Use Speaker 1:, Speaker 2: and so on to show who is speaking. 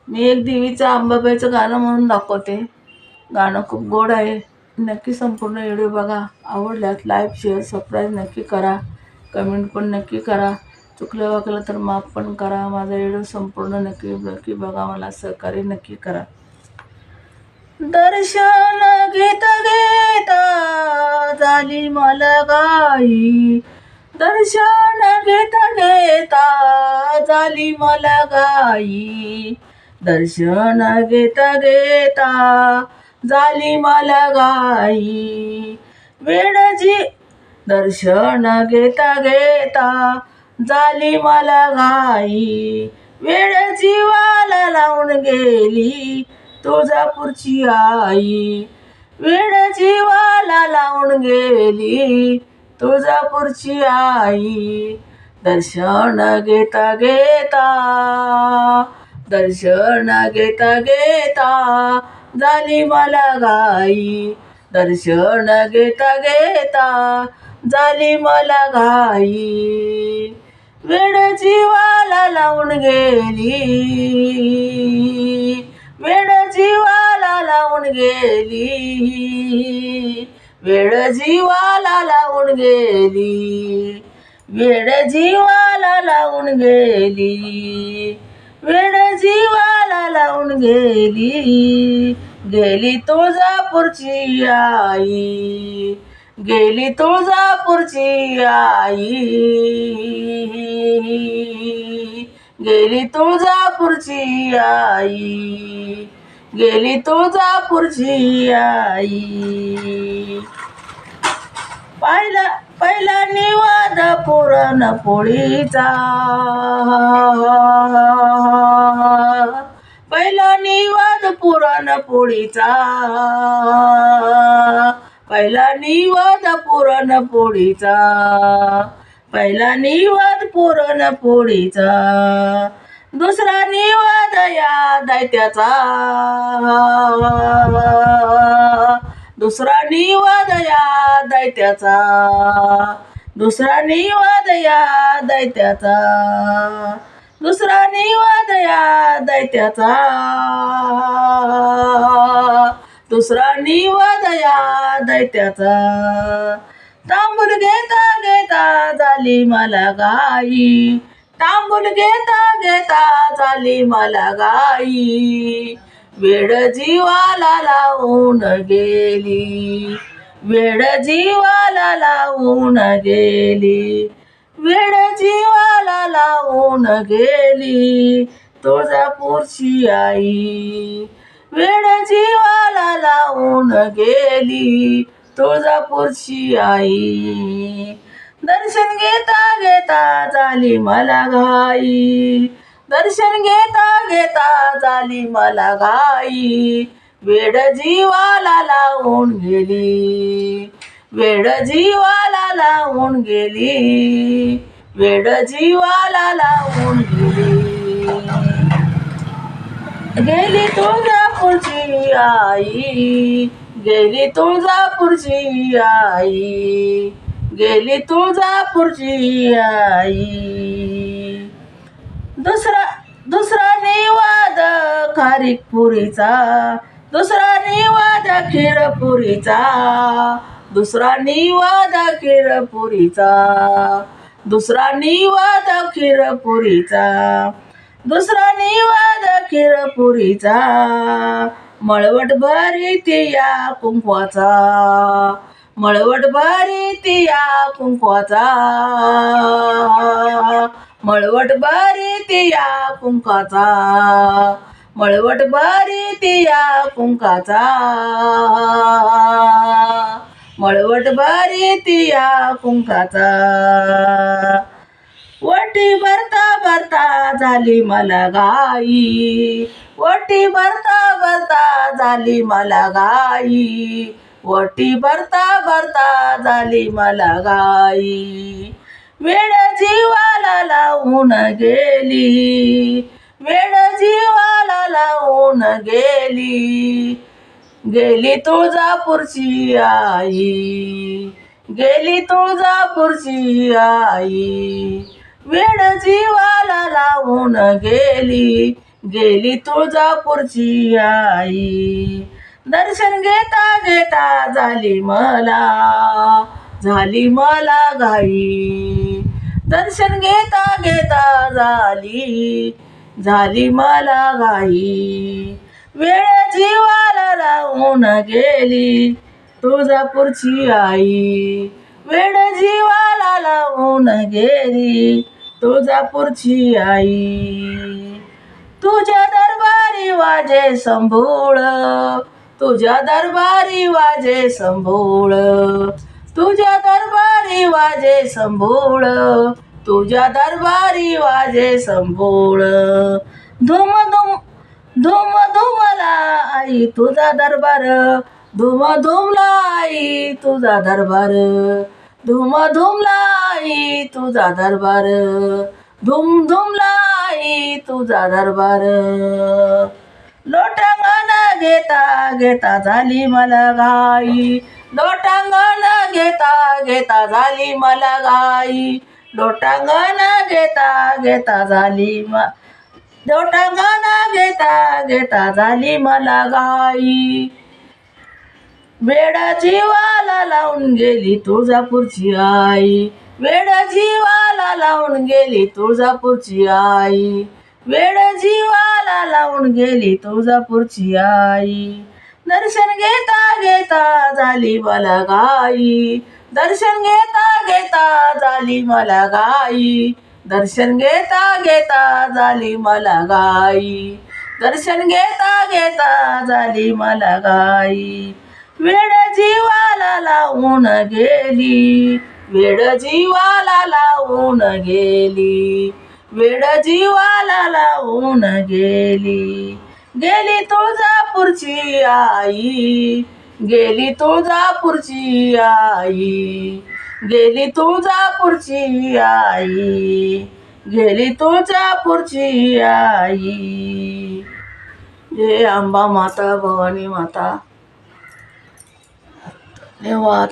Speaker 1: मी एक देवीचं अंबाबाईचं गाणं म्हणून दाखवते. गाणं खूप गोड आहे. नक्की संपूर्ण व्हिडिओ बघा. आवडल्यास लाईक शेअर सबस्क्राईब नक्की करा. कमेंट पण नक्की करा. चुकलं वाकलं तर माफ पण करा. माझा व्हिडिओ संपूर्ण नक्की नक्की बघा. मला सहकार्य नक्की करा. दर्शन घेता घेता झाली मला गाई. दर्शन घेता घेता झाली मला गाई. दर्शन घेता घेता झाली मला गाई. वेडजी दर्शन घेता घेता झाली मला गाई. वेड जीवाला लावून गेली तुळजापूरची आई. वेड जीवाला लावून गेली तुळजापूरची आई. दर्शन घेता घेता दर्शन घेता घेता झाली मला गाई. दर्शन घेता घेता झाली मला गाई. वेड जीवाला लावून गेली. वेड जीवाला लावून गेली. वेड जीवाला लावून गेली. वेड जीवाला लावून गेली. वेड जीवाला लावून गेली. गेली तुळजापूरची आई. गेली तुळजापूरची आई. गेली तुळजापूरची आई. गेली तुळजापूरची आई. पहिला निवाद पुरणपोळीचा. पहिला निवाद पुरणपोळीचा. पहिला निवाद पुरणपोळीचा. पहिला निवाद पुरणपोळीचा. दुसरा निवाद या दैत्याचा. दुसरा निवाद या दैत्याचा. दुसरा निवाद या दैत्याचा. दुसरा निवाद या दैत्याचा. दुसरा निवाद या दैत्याचा. तांबूल घेता घेता झाली मला गाई. तांबूल घेता घेता झाली मला गाई. वेड जीवाला लावून गेली. वेड जीवाला लावून गेली. वेड जीवाला लावून गेली तुळजापूरची आई. वेड जीवाला लावून गेली तुळजापूरची आई. दर्शन घेता घेता झाली मला घाई. दर्शन घेता घेता झाली मला घाई. वेड जीवाला लावून गेली. वेड जीवाला लावून गेली. वेड जीवाला लावून गेली. गेली तुळजापूरची आई. गेली तुळजापूरची आई. गेली तुळजापूरची आई. दुसरा निवाद खारीकपुरीचा. दुसरा निवाद खीरपुरीचा. दुसरा निवाद खीरपुरीचा. दुसरा निवाद खीरपुरीचा. दुसरा निवाद खीरपुरीचा. मळवट भरीत या कुंकवाचा. मळवट भरीत या कुंकवाचा. मळवट भरीत या कुंकाचा. मळवट भरीत या कुंकाचा. मळवट भरीत या कुंकाचा. वटी भरता भरता झाली मला गाई. वटी भरता भरता झाली मला गाई. वटी भरता भरता झाली मला गाई. वेड जीवाला लावून गेली. वेड जीवाला लावून गेली. गेली तुळजापूरची आई. गेली तुळजापूरची आई. वेड जीवाला लावून गेली. गेली तुळजापूरची आई. दर्शन घेता घेता झाली मला घाई. दर्शन घेता घेता झाली मला घाई. वेळ जीवाला लावून गेली तुळजापूरची आई. वेळ जीवाला लावून गेली तुळजापूरची आई. तुझ्या दरबारी वाजे संभोळ, तुझ्या दरबारी वाजे संभोळ, तुझ्या दरबारी वाजे संभोळ, तुझ्या दरबारी वाजे संभोळ. धुम धुम धुम धुमला आई तुझा दरबार, धुम धुमला आई तुझा दरबार, धुम धुमला आई तुझा दरबार, धुम धुमला आई तुझा दरबार. लोटांगण घेता घेता झाली मला घाई. लोटांगण घेता घेता झाली मला घाई. लोटांगण घेता घेता लोटांगण घेता घेता झाली मला घाई. वेड जीवाला लावून गेली तुळजापूरची आई. वेड जीवाला लावून गेली तुळजापूरची आई. वेड जीवाला लावून गेली तुळजापूरची आई. दर्शन घेता घेता झाली मला घाई. दर्शन घेता घेता झाली मला घाई. दर्शन घेता घेता झाली मला घाई. दर्शन घेता घेता झाली मला घाई. वेड जीवाला लावून गेली, वेड जीवाला लावून गेली, वेड जीवाला लावून गेली. गेली तुळजापूरची आई. गेली तुळजापूरची आई. गेली तुळजापूरची आई. गेली तुळजापूरची आई. जय अंबा माता, भवानी माता. धन्यवाद.